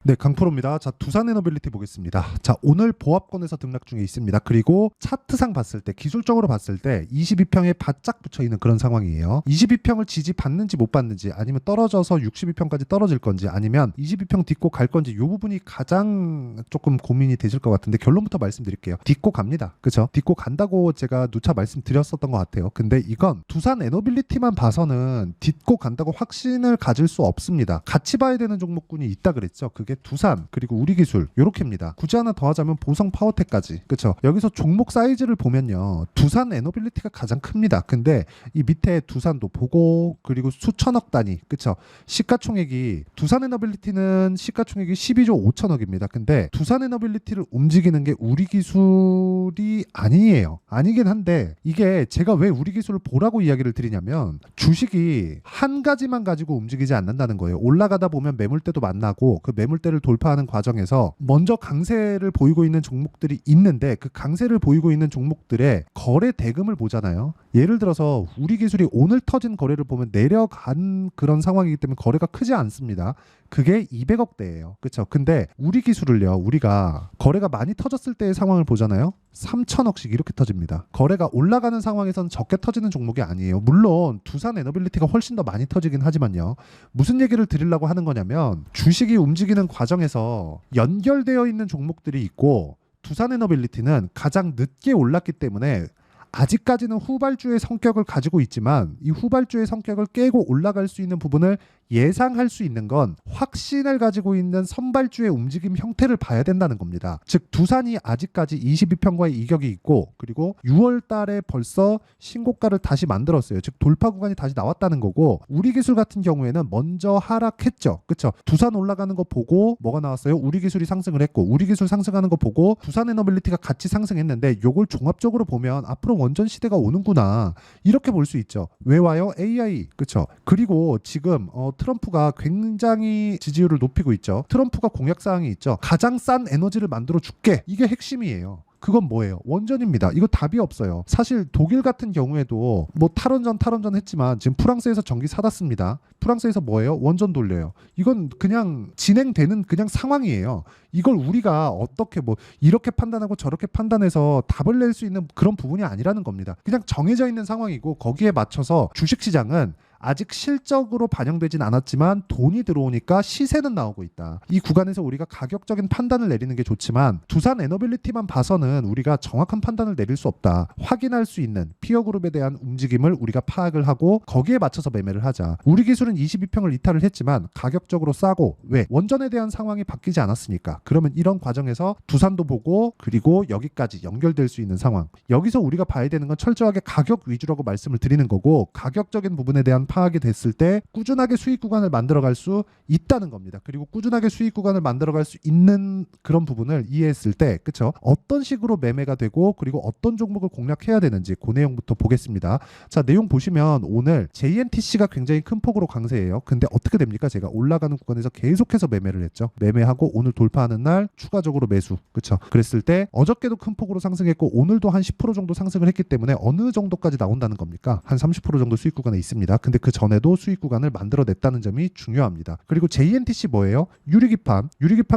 네, 강프로입니다. 자, 두산에너빌리티 보겠습니다. 자, 오늘 보합권에서 등락 중에 있습니다. 그리고 차트상 봤을 때, 기술적으로 봤을 때 22평에 바짝 붙여 있는 그런 상황이에요. 22평을 지지받는지 못 받는지, 아니면 떨어져서 62평까지 떨어질 건지, 아니면 22평 딛고 갈 건지, 이 부분이 가장 조금 고민이 되실 것 같은데, 결론부터 말씀드릴게요. 딛고 갑니다. 그쵸? 딛고 간다고 제가 누차 말씀드렸었던 것 같아요. 근데 이건 두산에너빌리티만 봐서는 딛고 간다고 확신을 가질 수 없습니다. 같이 봐야 되는 종목군이 있다 그랬죠. 그게 두산, 그리고 우리기술, 요렇게입니다. 굳이 하나 더 하자면 보성 파워텍까지. 그쵸? 여기서 종목 사이즈를 보면요, 두산에너빌리티가 가장 큽니다. 근데 이 밑에 두산도 보고, 그리고 수천억 단위, 그쵸? 시가총액이, 두산에너빌리티는 시가총액이 12조 5천억입니다. 근데 두산에너빌리티를 움직이는 게 우리기술이 아니에요. 아니긴 한데, 이게 제가 왜 우리기술을 보라고 이야기를 드리냐면, 주식이 한 가지만 가지고 움직이지 않는다는 거예요. 올라가다 보면 매물대도 만나고, 그 매물대를 돌파하는 과정에서 먼저 강세를 보이고 있는 종목들이 있는데, 그 강세를 보이고 있는 종목들의 거래 대금을 보잖아요. 예를 들어서 우리기술이 오늘 터진 거래를 보면 내려간 그런 상황이기 때문에 거래가 크지 않습니다. 그게 200억대예요. 그렇죠? 근데 우리기술을요, 우리가 거래가 많이 터졌을 때의 상황을 보잖아요. 3천억씩 이렇게 터집니다. 거래가 올라가는 상황에서는 적게 터지는 종목이 아니에요. 물론 두산에너빌리티가 훨씬 더 많이 터지긴 하지만요. 무슨 얘기를 드리려고 하는 거냐면, 주식이 움직이는 과정에서 연결되어 있는 종목들이 있고, 두산에너빌리티는 가장 늦게 올랐기 때문에 아직까지는 후발주의 성격을 가지고 있지만, 이 후발주의 성격을 깨고 올라갈 수 있는 부분을 예상할 수 있는 건 확신을 가지고 있는 선발주의 움직임 형태를 봐야 된다는 겁니다. 즉 두산이 아직까지 22평과의 이격이 있고, 그리고 6월 달에 벌써 신고가를 다시 만들었어요. 즉 돌파 구간이 다시 나왔다는 거고, 우리기술 같은 경우에는 먼저 하락했죠. 그렇죠? 두산 올라가는 거 보고 뭐가 나왔어요? 우리기술이 상승을 했고, 우리기술 상승하는 거 보고 두산에너빌리티가 같이 상승했는데, 요걸 종합적으로 보면 앞으로 원전 시대가 오는구나, 이렇게 볼 수 있죠. 왜 와요? AI. 그렇죠? 그리고 지금 트럼프가 굉장히 지지율을 높이고 있죠. 트럼프가 공약사항이 있죠. 가장 싼 에너지를 만들어 줄게. 이게 핵심이에요. 그건 뭐예요? 원전입니다. 이거 답이 없어요. 사실 독일 같은 경우에도 뭐 탈원전 했지만 지금 프랑스에서 전기 사놨습니다. 프랑스에서 뭐예요? 원전 돌려요. 이건 그냥 진행되는 그냥 상황이에요. 이걸 우리가 어떻게 뭐 이렇게 판단하고 저렇게 판단해서 답을 낼 수 있는 그런 부분이 아니라는 겁니다. 그냥 정해져 있는 상황이고, 거기에 맞춰서 주식시장은 아직 실적으로 반영되진 않았지만 돈이 들어오니까 시세는 나오고 있다. 이 구간에서 우리가 가격적인 판단을 내리는 게 좋지만, 두산에너빌리티만 봐서는 우리가 정확한 판단을 내릴 수 없다. 확인할 수 있는 피어그룹에 대한 움직임을 우리가 파악을 하고 거기에 맞춰서 매매를 하자. 우리기술은 22평을 이탈을 했지만 가격적으로 싸고, 왜? 원전에 대한 상황이 바뀌지 않았으니까. 그러면 이런 과정에서 두산도 보고, 그리고 여기까지 연결될 수 있는 상황, 여기서 우리가 봐야 되는 건 철저하게 가격 위주라고 말씀을 드리는 거고, 가격적인 부분에 대한 파악이 됐을 때 꾸준하게 수익 구간을 만들어갈 수 있다는 겁니다. 그리고 꾸준하게 수익 구간을 만들어갈 수 있는 그런 부분을 이해했을 때, 그쵸? 어떤 식으로 매매가 되고, 그리고 어떤 종목을 공략해야 되는지 그 내용부터 보겠습니다. 자, 내용 보시면 오늘 JNTC가 굉장히 큰 폭으로 강세예요. 근데 어떻게 됩니까? 제가 올라가는 구간에서 계속해서 매매를 했죠. 매매하고 오늘 돌파하는 날 추가적으로 매수. 그쵸? 그랬을 때 어저께도 큰 폭으로 상승했고, 오늘도 한 10% 정도 상승을 했기 때문에 어느 정도까지 나온다는 겁니까? 한 30% 정도 수익 구간에 있습니다. 근데 그 전에도 수익 구간을 만들어냈다는 점이 중요합니다. 그리고 JNTC 뭐예요? 유리기판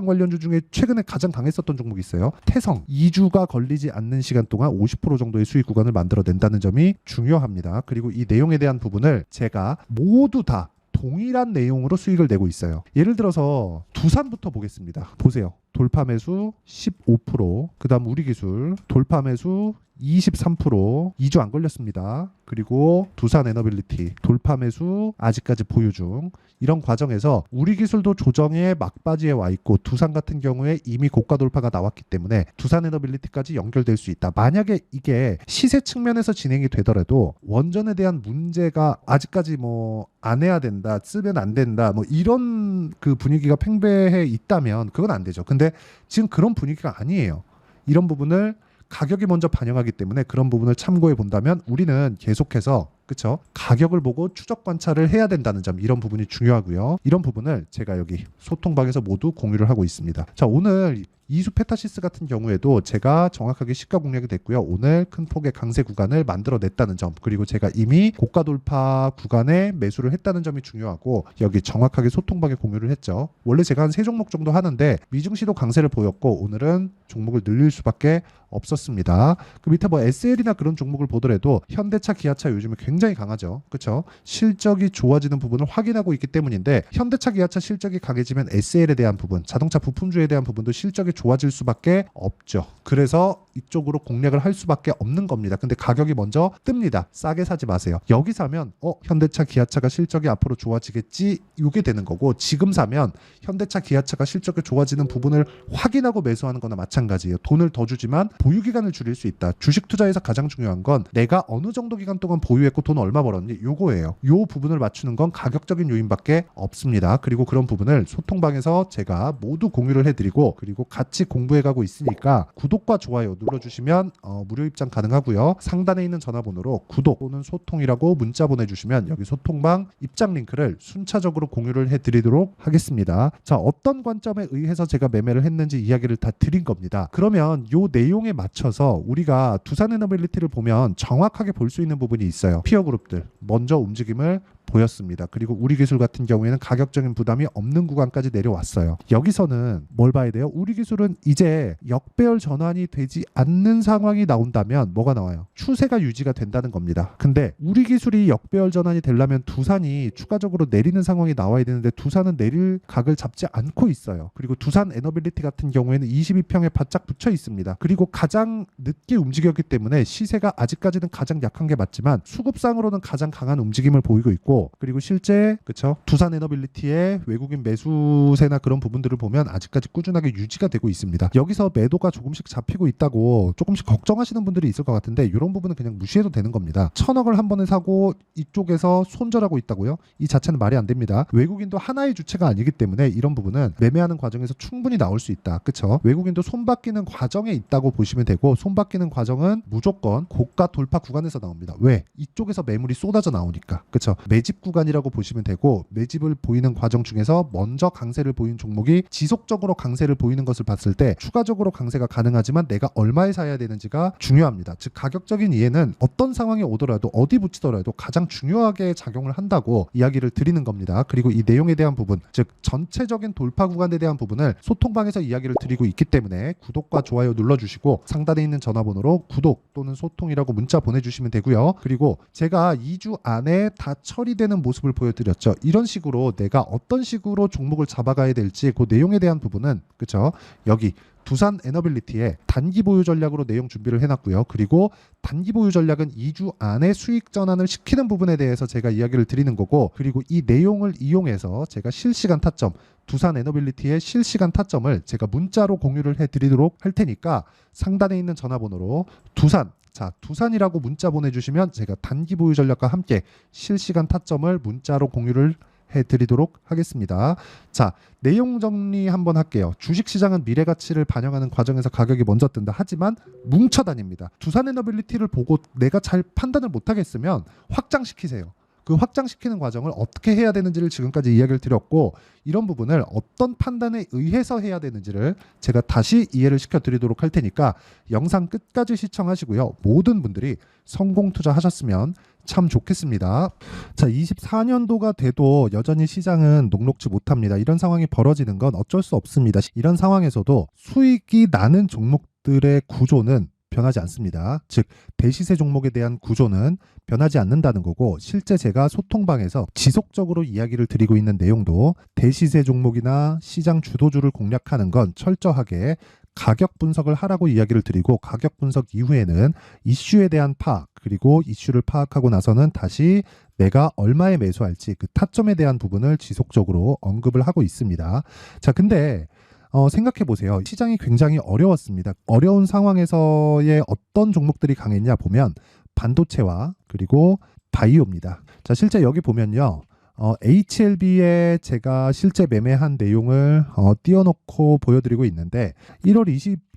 관련주 중에 최근에 가장 강했었던 종목이 있어요. 태성. 2주가 걸리지 않는 시간 동안 50% 정도의 수익 구간을 만들어낸다는 점이 중요합니다. 그리고 이 내용에 대한 부분을 제가 모두 다 동일한 내용으로 수익을 내고 있어요. 예를 들어서 두산부터 보겠습니다. 보세요. 돌파 매수 15%, 그 다음 우리기술 돌파 매수 23%, 2주 안 걸렸습니다. 그리고 두산에너빌리티 돌파 매수 아직까지 보유 중. 이런 과정에서 우리기술도 조정의 막바지에 와 있고, 두산 같은 경우에 이미 고가 돌파가 나왔기 때문에 두산에너빌리티까지 연결될 수 있다. 만약에 이게 시세 측면에서 진행이 되더라도 원전에 대한 문제가 아직까지 뭐 안 해야 된다, 쓰면 안 된다, 뭐 이런 그 분위기가 팽배해 있다면 그건 안 되죠. 근데 지금 그런 분위기가 아니에요. 이런 부분을 가격이 먼저 반영하기 때문에 그런 부분을 참고해 본다면 우리는 계속해서 그쵸? 가격을 보고 추적 관찰을 해야 된다는 점, 이런 부분이 중요하고요. 이런 부분을 제가 여기 소통방에서 모두 공유를 하고 있습니다. 자, 오늘 이수 페타시스 같은 경우에도 제가 정확하게 시가 공략이 됐고요. 오늘 큰 폭의 강세 구간을 만들어냈다는 점, 그리고 제가 이미 고가 돌파 구간에 매수를 했다는 점이 중요하고, 여기 정확하게 소통방에 공유를 했죠. 원래 제가 한 3종목 정도 하는데 미증시도 강세를 보였고 오늘은 종목을 늘릴 수밖에 없었습니다. 그 밑에 뭐 SL이나 그런 종목을 보더라도 현대차, 기아차 요즘에 굉장히 강하죠. 그렇죠? 실적이 좋아지는 부분을 확인하고 있기 때문인데, 현대차, 기아차 실적이 강해지면 SL에 대한 부분, 자동차 부품주에 대한 부분도 실적이 좋아질 수밖에 없죠. 그래서 이쪽으로 공략을 할 수밖에 없는 겁니다. 근데 가격이 먼저 뜹니다. 싸게 사지 마세요. 여기 사면 현대차, 기아차가 실적이 앞으로 좋아지겠지, 이게 되는 거고, 지금 사면 현대차, 기아차가 실적이 좋아지는 부분을 확인하고 매수하는 거나 마찬가지예요. 돈을 더 주지만 보유기간을 줄일 수 있다. 주식 투자에서 가장 중요한 건 내가 어느 정도 기간 동안 보유했고 돈 얼마 벌었니, 요거예요. 요 부분을 맞추는 건 가격적인 요인밖에 없습니다. 그리고 그런 부분을 소통방에서 제가 모두 공유를 해드리고, 그리고 같이 공부해가고 있으니까 구독과 좋아요 눌러주시면 무료 입장 가능하고요. 상단에 있는 전화번호로 구독 또는 소통이라고 문자 보내주시면 여기 소통방 입장 링크를 순차적으로 공유를 해드리도록 하겠습니다. 자, 어떤 관점에 의해서 제가 매매를 했는지 이야기를 다 드린 겁니다. 그러면 요 내용에 맞춰서 우리가 두산에너빌리티를 보면 정확하게 볼 수 있는 부분이 있어요. 피어 그룹들 먼저 움직임을 보였습니다. 그리고 우리기술 같은 경우에는 가격적인 부담이 없는 구간까지 내려왔어요. 여기서는 뭘 봐야 돼요? 우리기술은 이제 역배열 전환이 되지 않는 상황이 나온다면 뭐가 나와요? 추세가 유지가 된다는 겁니다. 근데 우리기술이 역배열 전환이 되려면 두산이 추가적으로 내리는 상황이 나와야 되는데, 두산은 내릴 각을 잡지 않고 있어요. 그리고 두산 에너빌리티 같은 경우에는 22평에 바짝 붙여 있습니다. 그리고 가장 늦게 움직였기 때문에 시세가 아직까지는 가장 약한 게 맞지만 수급상으로는 가장 강한 움직임을 보이고 있고, 그리고 실제 그쵸, 두산 에너빌리티의 외국인 매수세나 그런 부분들을 보면 아직까지 꾸준하게 유지가 되고 있습니다. 여기서 매도가 조금씩 잡히고 있다고 조금씩 걱정하시는 분들이 있을 것 같은데, 이런 부분은 그냥 무시해도 되는 겁니다. 1,000억을 한 번에 사고 이쪽에서 손절하고 있다고요? 이 자체는 말이 안 됩니다. 외국인도 하나의 주체가 아니기 때문에 이런 부분은 매매하는 과정에서 충분히 나올 수 있다. 그쵸? 외국인도 손바뀌는 과정에 있다고 보시면 되고, 손바뀌는 과정은 무조건 고가 돌파 구간에서 나옵니다. 왜? 이쪽에서 매물이 쏟아져 나오니까. 그쵸? 매집 구간이라고 보시면 되고, 매집을 보이는 과정 중에서 먼저 강세를 보인 종목이 지속적으로 강세를 보이는 것을 봤을 때 추가적으로 강세가 가능하지만 내가 얼마에 사야 되는지가 중요합니다. 즉 가격적인 이해는 어떤 상황이 오더라도 어디 붙이더라도 가장 중요하게 작용을 한다고 이야기를 드리는 겁니다. 그리고 이 내용에 대한 부분, 즉 전체적인 돌파 구간에 대한 부분을 소통방에서 이야기를 드리고 있기 때문에 구독과 좋아요 눌러주시고, 상단에 있는 전화번호로 구독 또는 소통이라고 문자 보내주시면 되고요. 그리고 제가 2주 안에 다 처리되는 모습을 보여드렸죠. 이런 식으로 내가 어떤 식으로 종목을 잡아가야 될지 그 내용에 대한 부분은 그쵸, 여기 두산 에너빌리티의 단기 보유 전략으로 내용 준비를 해놨고요. 그리고 단기 보유 전략은 2주 안에 수익 전환을 시키는 부분에 대해서 제가 이야기를 드리는 거고, 그리고 이 내용을 이용해서 제가 실시간 타점, 두산 에너빌리티의 실시간 타점을 제가 문자로 공유를 해드리도록 할 테니까 상단에 있는 전화번호로 두산이라고 문자 보내주시면 제가 단기 보유 전략과 함께 실시간 타점을 문자로 공유를 해드리도록 하겠습니다. 자, 내용 정리 한번 할게요. 주식시장은 미래가치를 반영하는 과정에서 가격이 먼저 뜬다. 하지만 뭉쳐다닙니다. 두산에너빌리티를 보고 내가 잘 판단을 못하겠으면 확장시키세요. 그 확장시키는 과정을 어떻게 해야 되는지를 지금까지 이야기를 드렸고, 이런 부분을 어떤 판단에 의해서 해야 되는지를 제가 다시 이해를 시켜드리도록 할 테니까 영상 끝까지 시청하시고요. 모든 분들이 성공 투자하셨으면 참 좋겠습니다. 자, 24년도가 돼도 여전히 시장은 녹록지 못합니다. 이런 상황이 벌어지는 건 어쩔 수 없습니다. 이런 상황에서도 수익이 나는 종목들의 구조는 변하지 않습니다. 즉 대시세 종목에 대한 구조는 변하지 않는다는 거고, 실제 제가 소통방에서 지속적으로 이야기를 드리고 있는 내용도 대시세 종목이나 시장 주도주를 공략하는 건 철저하게 가격 분석을 하라고 이야기를 드리고, 가격 분석 이후에는 이슈에 대한 파악, 그리고 이슈를 파악하고 나서는 다시 내가 얼마에 매수할지 그 타점에 대한 부분을 지속적으로 언급을 하고 있습니다. 자, 근데 생각해 보세요. 시장이 굉장히 어려웠습니다. 어려운 상황에서의 어떤 종목들이 강했냐 보면 반도체와 그리고 바이오입니다. 자, 실제 여기 보면요. HLB에 제가 실제 매매한 내용을 띄워놓고 보여드리고 있는데 1월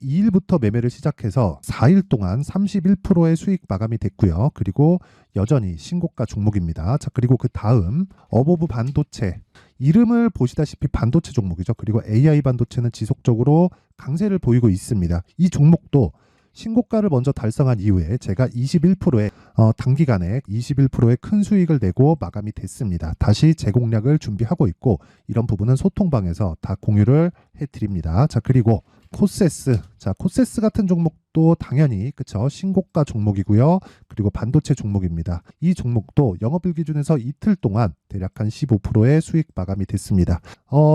22일부터 매매를 시작해서 4일 동안 31%의 수익 마감이 됐고요. 그리고 여전히 신고가 종목입니다. 자, 그리고 그 다음 어보브 반도체, 이름을 보시다시피 반도체 종목이죠. 그리고 AI 반도체는 지속적으로 강세를 보이고 있습니다. 이 종목도 신고가를 먼저 달성한 이후에 제가 21%의 단기간에 21%의 큰 수익을 내고 마감이 됐습니다. 다시 재공략을 준비하고 있고 이런 부분은 소통방에서 다 공유를 해드립니다. 자, 그리고 코세스, 자, 코세스 같은 종목도 당연히 그쵸, 신고가 종목이고요. 그리고 반도체 종목입니다. 이 종목도 영업일 기준에서 이틀 동안 대략 한 15%의 수익 마감이 됐습니다.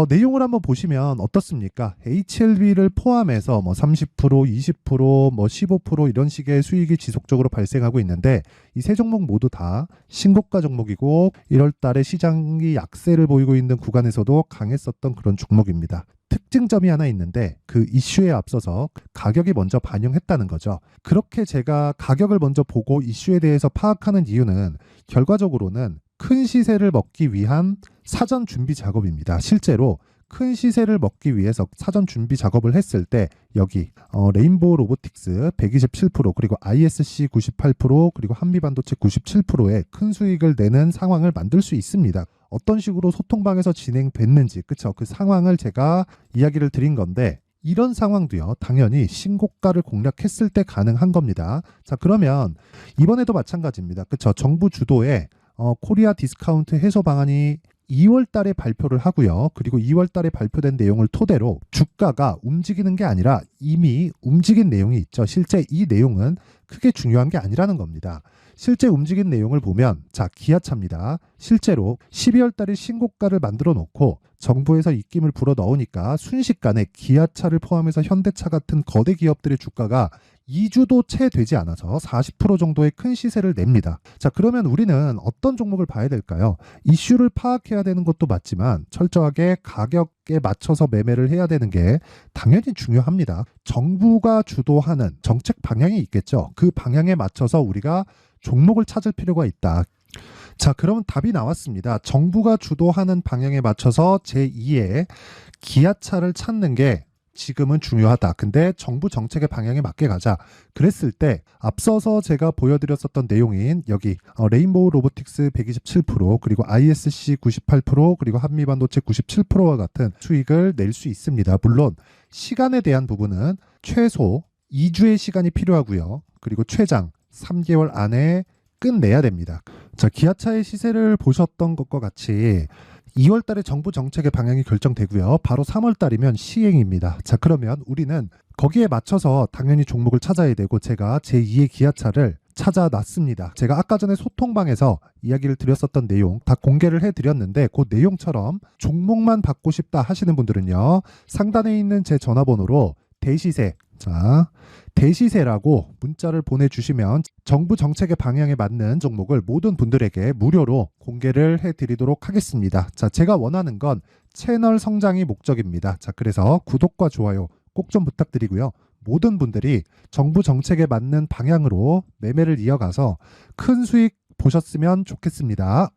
내용을 한번 보시면 어떻습니까? HLB를 포함해서 뭐 30%, 20%, 뭐 15% 이런 식의 수익이 지속적으로 발생하고 있는데 이 세 종목 모두 다 신고가 종목이고 1월 달에 시장이 약세를 보이고 있는 구간에서도 강했었던 그런 종목입니다. 특징점이 하나 있는데 그 이슈에 앞서서 가격이 먼저 반영했다는 거죠. 그렇게 제가 가격을 먼저 보고 이슈에 대해서 파악하는 이유는 결과적으로는 큰 시세를 먹기 위한 사전 준비 작업입니다. 실제로 큰 시세를 먹기 위해서 사전 준비 작업을 했을 때 여기 레인보우 로보틱스 127% 그리고 ISC 98% 그리고 한미반도체 97%의 큰 수익을 내는 상황을 만들 수 있습니다. 어떤 식으로 소통방에서 진행됐는지 그쵸, 그 상황을 제가 이야기를 드린 건데 이런 상황도요 당연히 신고가를 공략했을 때 가능한 겁니다. 자, 그러면 이번에도 마찬가지입니다. 그쵸, 정부 주도의 코리아 디스카운트 해소 방안이 2월 달에 발표를 하고요. 그리고 2월 달에 발표된 내용을 토대로 주가가 움직이는 게 아니라 이미 움직인 내용이 있죠. 실제 이 내용은 크게 중요한 게 아니라는 겁니다. 실제 움직인 내용을 보면 자, 기아차입니다. 실제로 12월 달에 신고가를 만들어 놓고 정부에서 입김을 불어 넣으니까 순식간에 기아차를 포함해서 현대차 같은 거대 기업들의 주가가 2주도 채 되지 않아서 40% 정도의 큰 시세를 냅니다. 자, 그러면 우리는 어떤 종목을 봐야 될까요? 이슈를 파악해야 되는 것도 맞지만 철저하게 가격에 맞춰서 매매를 해야 되는 게 당연히 중요합니다. 정부가 주도하는 정책 방향이 있겠죠. 그 방향에 맞춰서 우리가 종목을 찾을 필요가 있다. 자, 그러면 답이 나왔습니다. 정부가 주도하는 방향에 맞춰서 제2의 기아차를 찾는 게 지금은 중요하다. 근데 정부 정책의 방향에 맞게 가자. 그랬을 때 앞서서 제가 보여드렸었던 내용인 여기 레인보우 로보틱스 127% 그리고 ISC 98% 그리고 한미반도체 97%와 같은 수익을 낼 수 있습니다. 물론 시간에 대한 부분은 최소 2주의 시간이 필요하고요. 그리고 최장 3개월 안에 끝내야 됩니다. 자, 기아차의 시세를 보셨던 것과 같이 2월 달에 정부 정책의 방향이 결정되고요. 바로 3월 달이면 시행입니다. 자, 그러면 우리는 거기에 맞춰서 당연히 종목을 찾아야 되고 제가 제2의 기아차를 찾아놨습니다. 제가 아까 전에 소통방에서 이야기를 드렸었던 내용 다 공개를 해드렸는데 그 내용처럼 종목만 받고 싶다 하시는 분들은요. 상단에 있는 제 전화번호로 대시세, 자, 대시세라고 문자를 보내주시면 정부 정책의 방향에 맞는 종목을 모든 분들에게 무료로 공개를 해드리도록 하겠습니다. 자, 제가 원하는 건 채널 성장이 목적입니다. 자, 그래서 구독과 좋아요 꼭 좀 부탁드리고요. 모든 분들이 정부 정책에 맞는 방향으로 매매를 이어가서 큰 수익 보셨으면 좋겠습니다.